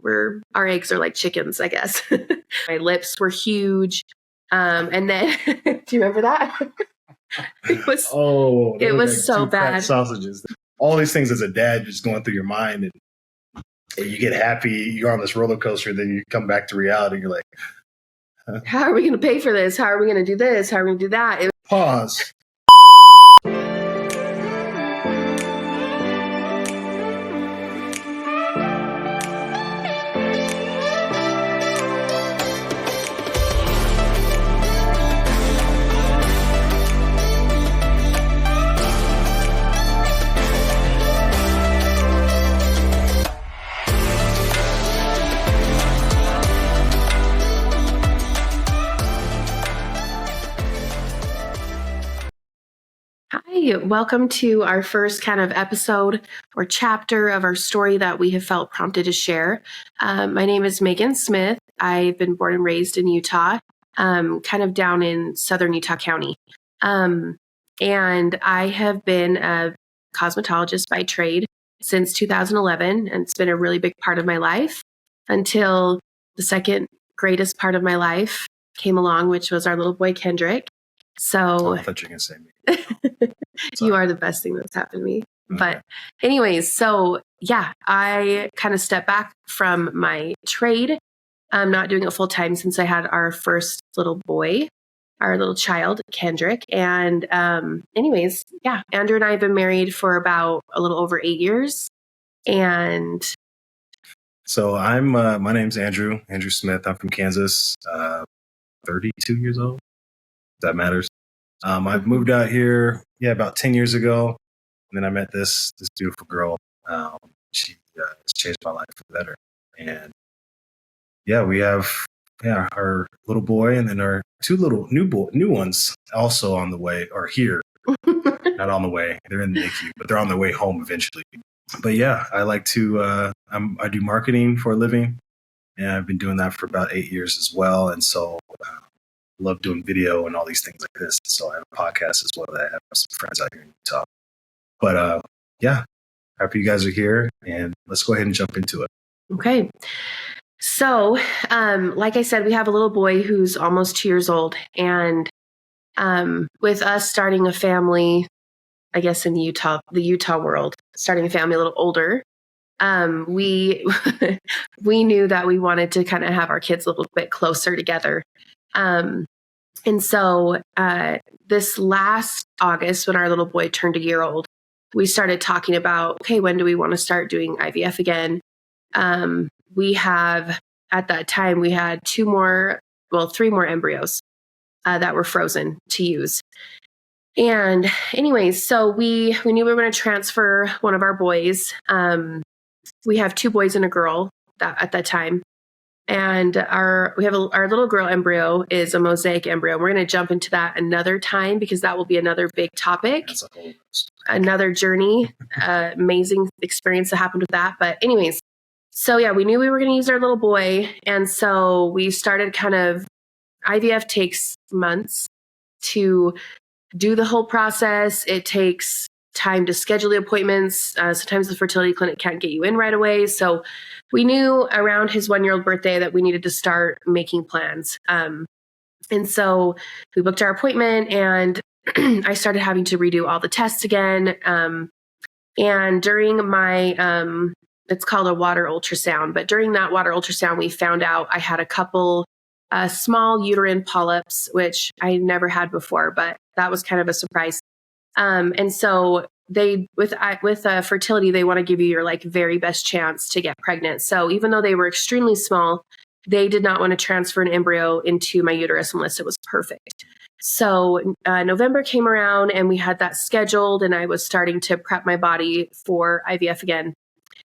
our eggs are like chickens, I guess. My lips were huge. And then, do you remember that? It was like so bad. Sausages. All these things as a dad just going through your mind, and you get happy. You're on this roller coaster, then you come back to reality. You're like, how are we going to pay for this? How are we going to do this? How are we going to do that? Pause. Hi, welcome to our first kind of episode or chapter of our story that we have felt prompted to share. My name is Megan Smith. I've been born and raised in Utah, kind of down in southern Utah County. And I have been a cosmetologist by trade since 2011, and it's been a really big part of my life until the second greatest part of my life came along, which was our little boy, Kendrick. So I thought you were going to say me. You are the best thing that's happened to me. Okay. But anyways, so yeah, I kind of stepped back from my trade. I'm not doing it full time since I had our first little boy, our little child, Kendrick. And anyways, yeah, Andrew and I have been married for about a little over 8 years. And so I'm, my name's Andrew Smith. I'm from Kansas, 32 years old. If that matters. I've moved out here, about 10 years ago. And then I met this beautiful girl. She has changed my life for the better. And we have, our little boy and then our two little new ones also on the way, or here. Not on the way. They're in the NICU, but they're on their way home eventually. But I like to, I do marketing for a living. And I've been doing that for about 8 years as well. And so, love doing video and all these things like this. So I have a podcast as well that I have some friends out here in Utah. But happy you guys are here, and let's go ahead and jump into it. Okay. So, like I said, we have a little boy who's almost 2 years old, and with us starting a family, I guess in the Utah world, starting a family a little older, we knew that we wanted to kind of have our kids a little bit closer together. And so this last August, when our little boy turned a year old, we started talking about, okay, when do we want to start doing IVF again? At that time, we had three more embryos that were frozen to use. And anyways, so we knew we were going to transfer one of our boys. We have 2 boys and a girl at that time. And our little girl embryo is a mosaic embryo. We're going to jump into that another time because that will be another big topic, another journey, amazing experience that happened with that. But anyways, so we knew we were going to use our little boy. And so we started IVF takes months to do the whole process. It takes time to schedule the appointments. Sometimes the fertility clinic can't get you in right away. So we knew around his 1-year-old birthday that we needed to start making plans. And so we booked our appointment, and I started having to redo all the tests again. And during my, it's called a water ultrasound, but during that water ultrasound, we found out I had a couple small uterine polyps, which I never had before, but that was kind of a surprise. And so with fertility, they want to give you your very best chance to get pregnant. So even though they were extremely small, they did not want to transfer an embryo into my uterus unless it was perfect. So November came around, and we had that scheduled, and I was starting to prep my body for IVF again.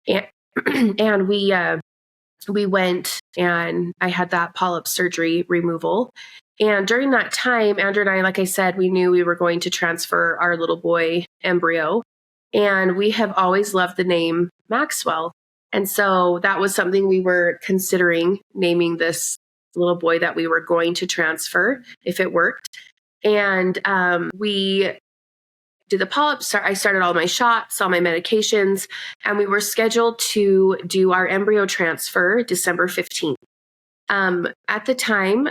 And we went, and I had that polyp surgery removal. And during that time, Andrew and I, like I said, we knew we were going to transfer our little boy embryo. And we have always loved the name Maxwell. And so that was something we were considering, naming this little boy that we were going to transfer if it worked. And we did the polyps, I started all my shots, all my medications, and we were scheduled to do our embryo transfer December 15th. At the time,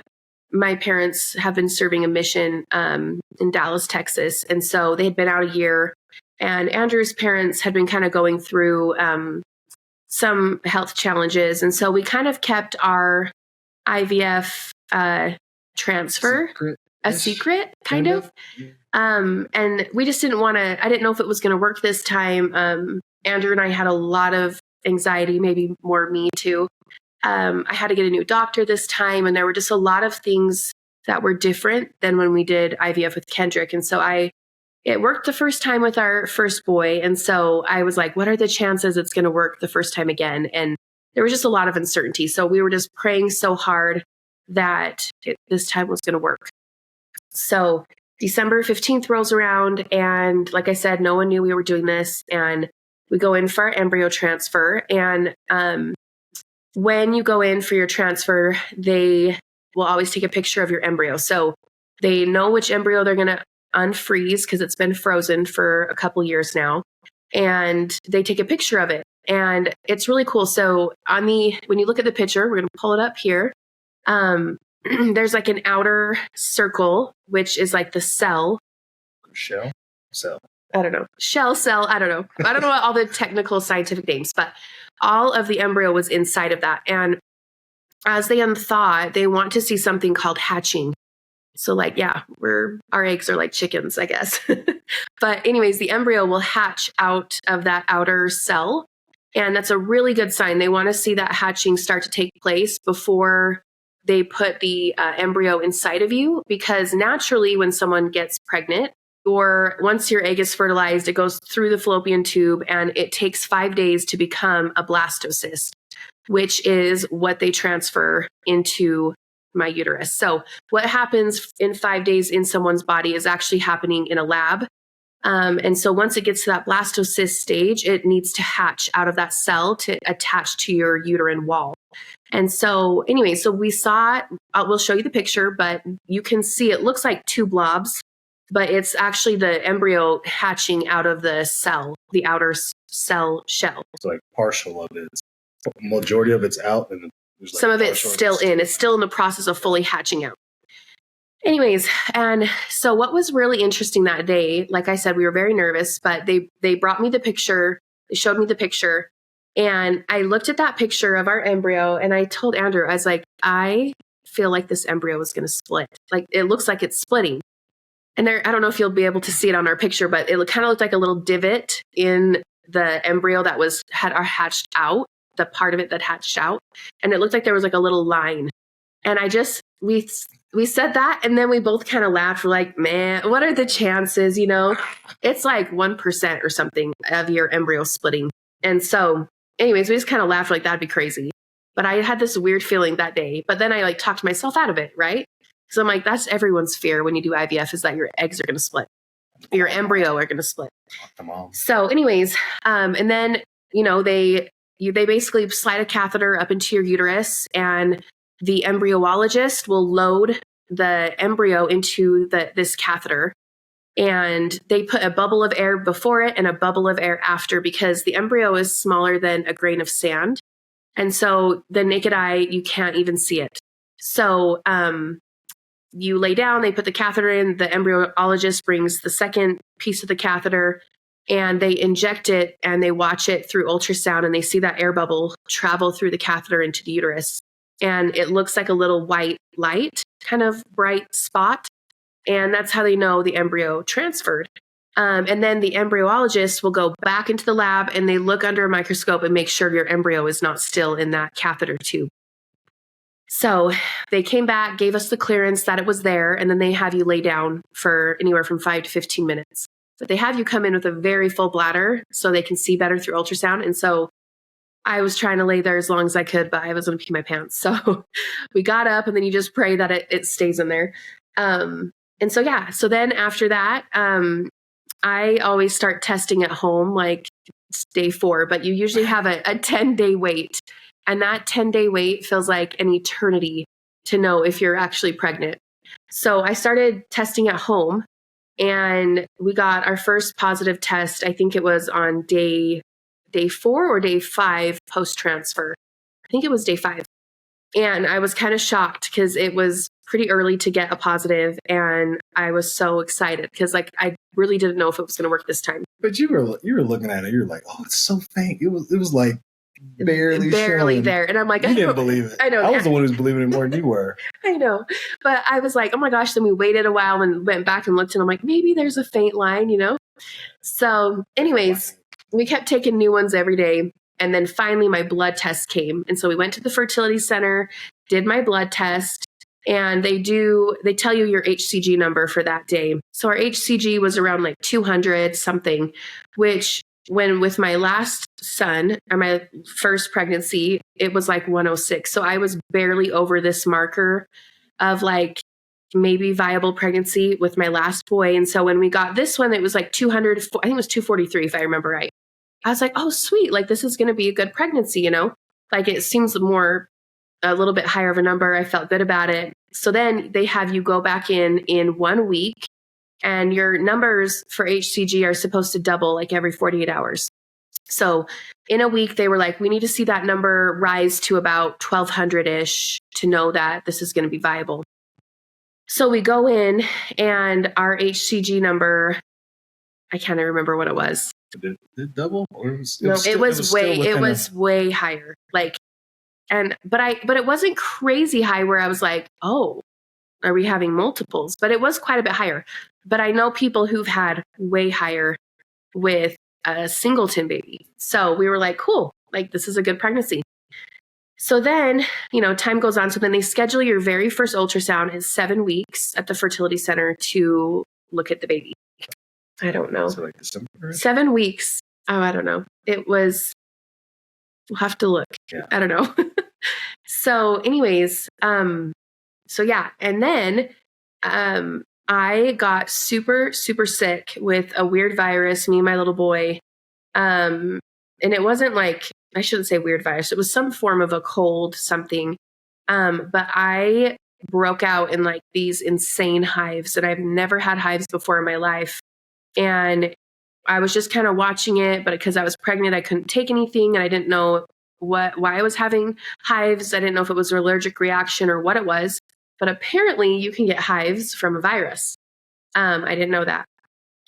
my parents have been serving a mission in Dallas, Texas. And so they had been out a year, and Andrew's parents had been kind of going through some health challenges. And so we kind of kept our IVF transfer a secret, kind of. And we just didn't want to, I didn't know if it was going to work this time. Andrew and I had a lot of anxiety, maybe more me too. I had to get a new doctor this time, and there were just a lot of things that were different than when we did IVF with Kendrick. And so it worked the first time with our first boy. And so I was like, what are the chances it's going to work the first time again? And there was just a lot of uncertainty. So we were just praying so hard that this time was going to work. So December 15th rolls around, and like I said, no one knew we were doing this. And we go in for our embryo transfer. And when you go in for your transfer, they will always take a picture of your embryo. So they know which embryo they're going to unfreeze because it's been frozen for a couple years now. And they take a picture of it. And it's really cool. So when you look at the picture, we're going to pull it up here. There's like an outer circle, which is like the cell. Cell. I don't know. Shell, cell. I don't know. I don't know all the technical scientific names, but all of the embryo was inside of that. And as they unthaw, they want to see something called hatching. So like, yeah, our eggs are like chickens, I guess. But anyways, the embryo will hatch out of that outer cell. And that's a really good sign. They want to see that hatching start to take place before they put the embryo inside of you, because naturally when someone gets pregnant, or once your egg is fertilized, it goes through the fallopian tube and it takes 5 days to become a blastocyst, which is what they transfer into my uterus. So what happens in 5 days in someone's body is actually happening in a lab. And so once it gets to that blastocyst stage, it needs to hatch out of that cell to attach to your uterine wall. And so anyway, so we saw, we'll show you the picture, but you can see it looks like two blobs, but it's actually the embryo hatching out of the cell, the outer cell shell. It's like partial of it. Majority of it's out, and there's like some of it's still in. It's still in the process of fully hatching out. Anyways, and so what was really interesting that day, like I said, we were very nervous, but they brought me the picture. They showed me the picture, and I looked at that picture of our embryo, and I told Andrew, I was like, I feel like this embryo is going to split. Like it looks like it's splitting. And there, I don't know if you'll be able to see it on our picture, but it kind of looked like a little divot in the embryo that had hatched out, the part of it that hatched out. And it looked like there was like a little line. And we said that, and then we both kind of laughed. We're like, man, what are the chances? You know, it's like 1% or something of your embryo splitting. And so anyways, we just kind of laughed like that'd be crazy. But I had this weird feeling that day, but then I like talked myself out of it, right? So I'm like, that's everyone's fear when you do IVF, is that your eggs are going to split, your embryo are going to split. So anyways, and then, you know, they basically slide a catheter up into your uterus, and the embryologist will load the embryo into this catheter, and they put a bubble of air before it and a bubble of air after, because the embryo is smaller than a grain of sand. And so the naked eye, you can't even see it. So, you lay down, they put the catheter in, the embryologist brings the second piece of the catheter, and they inject it, and they watch it through ultrasound, and they see that air bubble travel through the catheter into the uterus. And it looks like a little white light, kind of bright spot. And that's how they know the embryo transferred. And then the embryologist will go back into the lab, and they look under a microscope and make sure your embryo is not still in that catheter tube. So they came back, gave us the clearance that it was there, and then they have you lay down for anywhere from 5 to 15 minutes. But they have you come in with a very full bladder so they can see better through ultrasound. And so I was trying to lay there as long as I could, but I was going to pee my pants. So we got up, and then you just pray that it stays in there. And so, yeah, so then after that, I always start testing at home, like it's day 4, but you usually have a 10-day wait. And that 10-day wait feels like an eternity to know if you're actually pregnant. So I started testing at home, And we got our first positive test. I think it was on day 4 or day 5 post-transfer. I think it was day 5. And I was kind of shocked because it was pretty early to get a positive. And I was so excited because like I really didn't know if it was going to work this time. But you were looking at it. You were like, oh, it's so faint. It was like barely showing. There. And I'm like, you didn't believe it. I know. I was the one who was believing it more than you were. I know. But I was like, oh my gosh. Then we waited a while and went back and looked and I'm like, maybe there's a faint line, you know? So anyways, we kept taking new ones every day. And then finally my blood test came. And so we went to the fertility center, did my blood test, and they tell you your HCG number for that day. So our HCG was around like 200 something, which when with my last son or my first pregnancy, it was like 106. So I was barely over this marker of like maybe viable pregnancy with my last boy. And so when we got this one, it was like 200, I think it was 243 if I remember right. I was like, oh, sweet. Like, this is going to be a good pregnancy, you know? Like, it seems a little bit higher of a number. I felt good about it. So then they have you go back in 1 week and your numbers for HCG are supposed to double like every 48 hours. So in a week, they were like, we need to see that number rise to about 1200-ish to know that this is going to be viable. So we go in and our HCG number, I can't remember what it was. Did it double? Or it was way higher. Like, but it wasn't crazy high where I was like, oh, are we having multiples? But it was quite a bit higher. But I know people who've had way higher with a singleton baby. So we were like, cool, like this is a good pregnancy. So then, time goes on. So then they schedule your very first ultrasound in 7 weeks at the fertility center to look at the baby. I don't know. So like December? 7 weeks. Oh, I don't know. It was, we'll have to look. Yeah. I don't know. So anyways, so yeah. And then, I got super, super sick with a weird virus, me and my little boy. And it wasn't like, I shouldn't say weird virus. It was some form of a cold something. But I broke out in like these insane hives, and I've never had hives before in my life. And I was just kind of watching it, but because I was pregnant, I couldn't take anything. And I didn't know why I was having hives. I didn't know if it was an allergic reaction or what it was. But apparently you can get hives from a virus. I didn't know that.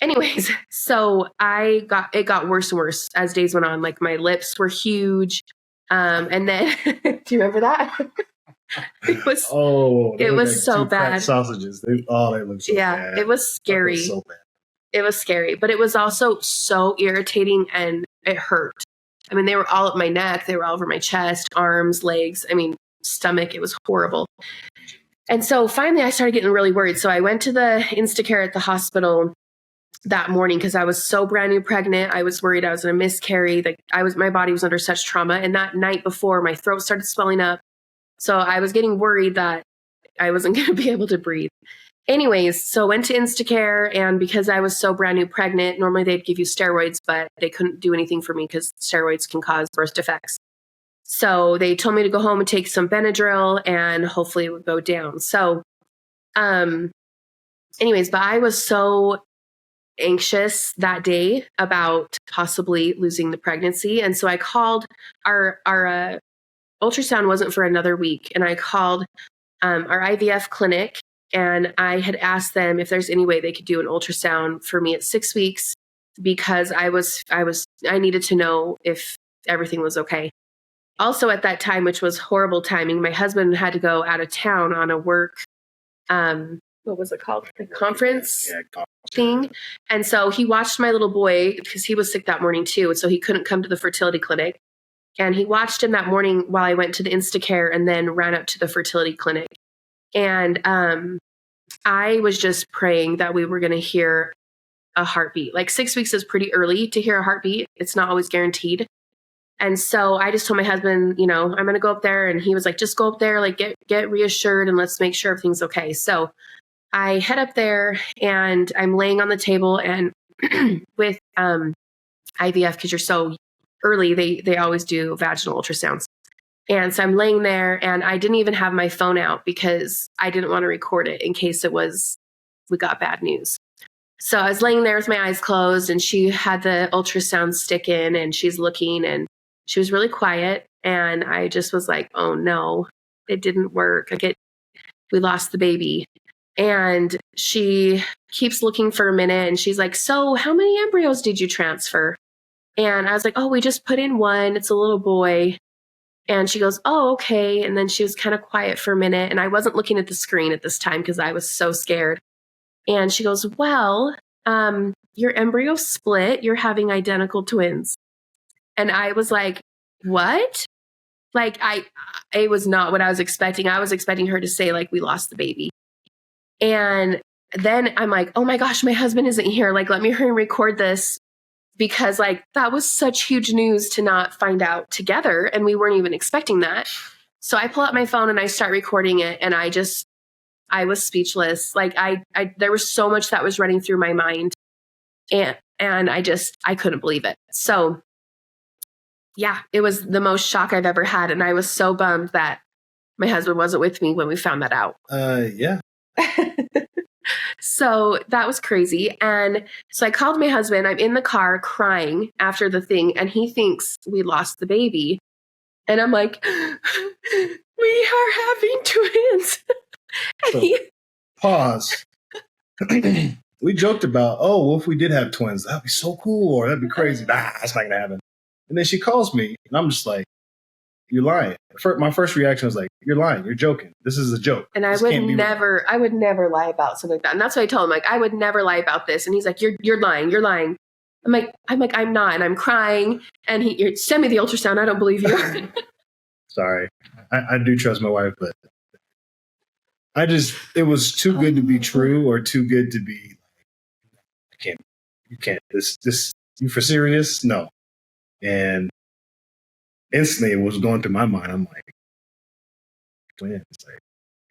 Anyways, so it got worse and worse as days went on. Like my lips were huge. And then, do you remember that? It was like so bad. Sausages. They looked so bad. It was scary. So bad. It was scary, but it was also so irritating and it hurt. I mean, they were all up my neck. They were all over my chest, arms, legs. I mean, stomach. It was horrible. And so finally I started getting really worried. So I went to the Instacare at the hospital that morning because I was so brand new pregnant. I was worried I was going to miscarry. Like my body was under such trauma. And that night before, my throat started swelling up. So I was getting worried that I wasn't going to be able to breathe. Anyways, so went to Instacare, and because I was so brand new pregnant, normally they'd give you steroids, but they couldn't do anything for me because steroids can cause birth defects. So they told me to go home and take some Benadryl and hopefully it would go down. So, anyways, but I was so anxious that day about possibly losing the pregnancy. And so I called our ultrasound wasn't for another week. And I called our IVF clinic, and I had asked them if there's any way they could do an ultrasound for me at 6 weeks because I needed to know if everything was okay. Also at that time, which was horrible timing, my husband had to go out of town on a work, what was it called? A conference thing. And so he watched my little boy because he was sick that morning too. So he couldn't come to the fertility clinic. And he watched him that morning while I went to the Instacare and then ran up to the fertility clinic. And I was just praying that we were going to hear a heartbeat. Like 6 weeks is pretty early to hear a heartbeat. It's not always guaranteed. And so I just told my husband, I'm going to go up there. And he was like, just go up there, like get reassured and let's make sure everything's okay. So I head up there and I'm laying on the table, and with IVF, because you're so early, they always do vaginal ultrasounds. And so I'm laying there, and I didn't even have my phone out because I didn't want to record it in case we got bad news. So I was laying there with my eyes closed, and she had the ultrasound stick in, and she's looking, and she was really quiet. And I just was like, oh no, it didn't work. We lost the baby. And she keeps looking for a minute, and she's like, so how many embryos did you transfer? And I was like, oh, we just put in one. It's a little boy. And she goes, oh, okay. And then she was kind of quiet for a minute. And I wasn't looking at the screen at this time because I was so scared. And she goes, well, your embryo split. You're having identical twins. And I was like, what? Like, it was not what I was expecting. I was expecting her to say, like, we lost the baby. And then I'm like, oh my gosh, my husband isn't here. Like, let me hurry and record this, because like that was such huge news to not find out together. And we weren't even expecting that. So I pull out my phone and I start recording it. And I was speechless. Like there was so much that was running through my mind, and I couldn't believe it. So yeah, it was the most shock I've ever had. And I was so bummed that my husband wasn't with me when we found that out. Yeah. So that was crazy. And so I called my husband. I'm in the car crying after the thing, and he thinks we lost the baby. And I'm like, we are having twins. So, pause. We joked about, oh, well, if we did have twins, that'd be so cool, or that'd be crazy. Nah, that's not gonna happen. And then she calls me, and I'm just like, you're lying. My first reaction was like, you're lying. You're joking. This is a joke. And I would never lie about something like that. And that's what I told him. Like, I would never lie about this. And he's like, you're lying. You're lying. I'm like, I'm not. And I'm crying. And he send me the ultrasound. I don't believe you. Sorry. I do trust my wife, but it was too good to be true, or too good to be. You can't. You for serious? No. And instantly, it was going through my mind. I'm like, twins. Like,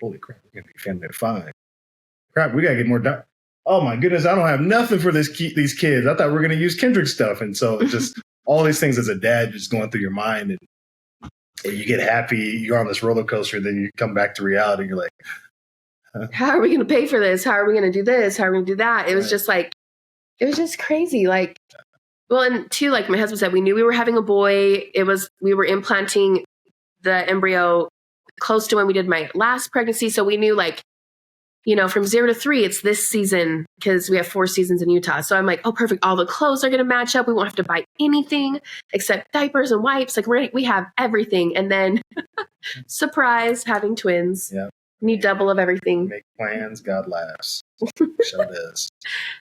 holy crap, we're gonna be family of 5. Crap, we gotta get more. Oh my goodness, I don't have nothing for these kids. I thought we were gonna use Kendrick stuff, and so it's just all these things as a dad just going through your mind, and you get happy. You're on this roller coaster, then you come back to reality. You're like, how are we gonna pay for this? How are we gonna do this? How are we gonna do that? It was just like, it was just crazy. Like, well, and too, like my husband said, we knew we were having a boy. We were implanting the embryo close to when we did my last pregnancy. So we knew, like, from 0 to 3, it's this season, because we have 4 seasons in Utah. So I'm like, oh, perfect. All the clothes are going to match up. We won't have to buy anything except diapers and wipes. Like, we have everything. And then surprise, having twins. Yeah. Need double of everything. Make plans, God laughs. Show does.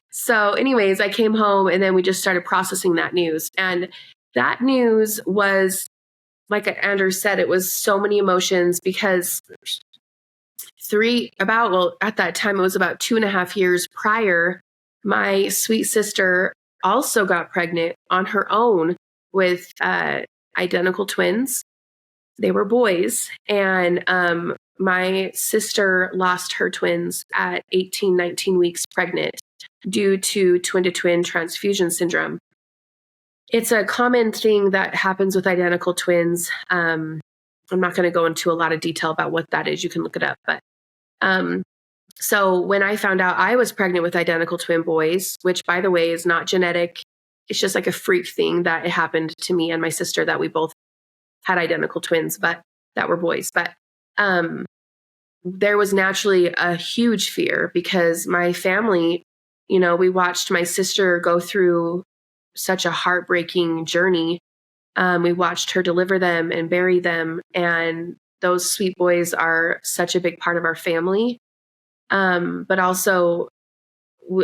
So anyways, I came home, and then we just started processing that news. And that news was, like Andrew said, it was so many emotions, because at that time, it was about 2.5 years prior, my sweet sister also got pregnant on her own with identical twins. They were boys. And my sister lost her twins at 18, 19 weeks pregnant due to twin-to-twin transfusion syndrome. It's a common thing that happens with identical twins. I'm not going to go into a lot of detail about what that is. You can look it up. But so when I found out I was pregnant with identical twin boys, which, by the way, is not genetic, it's just like a freak thing that it happened to me and my sister, that we both had identical twins, but that were boys. But there was naturally a huge fear, because my family, we watched my sister go through such a heartbreaking journey. We watched her deliver them and bury them. And those sweet boys are such a big part of our family. But also,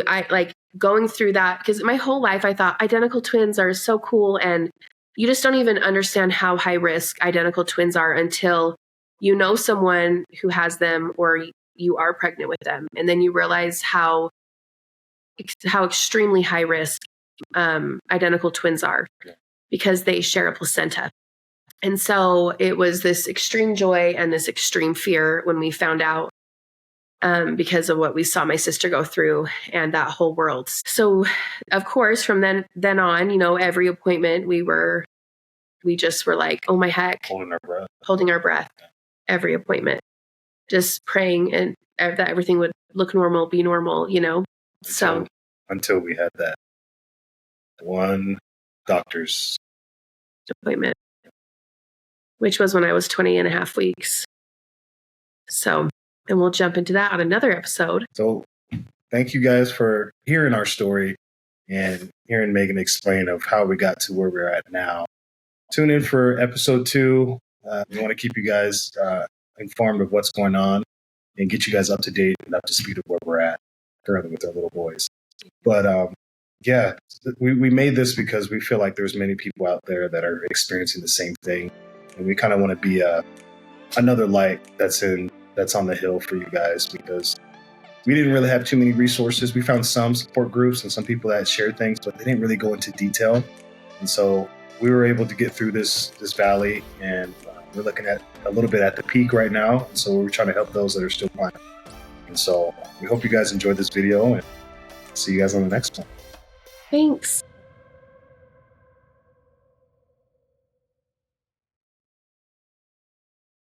I like going through that, because my whole life I thought identical twins are so cool. And you just don't even understand how high risk identical twins are until you know someone who has them, or you are pregnant with them. And then you realize how extremely high risk identical twins are, because they share a placenta. And so it was this extreme joy and this extreme fear when we found out, because of what we saw my sister go through and that whole world. So of course, from then on, every appointment we just were like, oh my heck, holding our breath, every appointment, just praying and that everything would look normal, be normal, So until we had that one doctor's appointment, which was when I was 20 and a half weeks. So, and we'll jump into that on another episode. So thank you guys for hearing our story and hearing Megan explain of how we got to where we're at now. Tune in for episode 2. We want to keep you guys informed of what's going on and get you guys up to date and up to speed of where we're at currently with our little boys. But yeah, we made this because we feel like there's many people out there that are experiencing the same thing. And we kind of want to be another light that's on the hill for you guys, because we didn't really have too many resources. We found some support groups and some people that shared things, but they didn't really go into detail. And so we were able to get through this valley, and we're looking at a little bit at the peak right now. And so we're trying to help those that are still climbing. And so we hope you guys enjoyed this video, and see you guys on the next one. Thanks.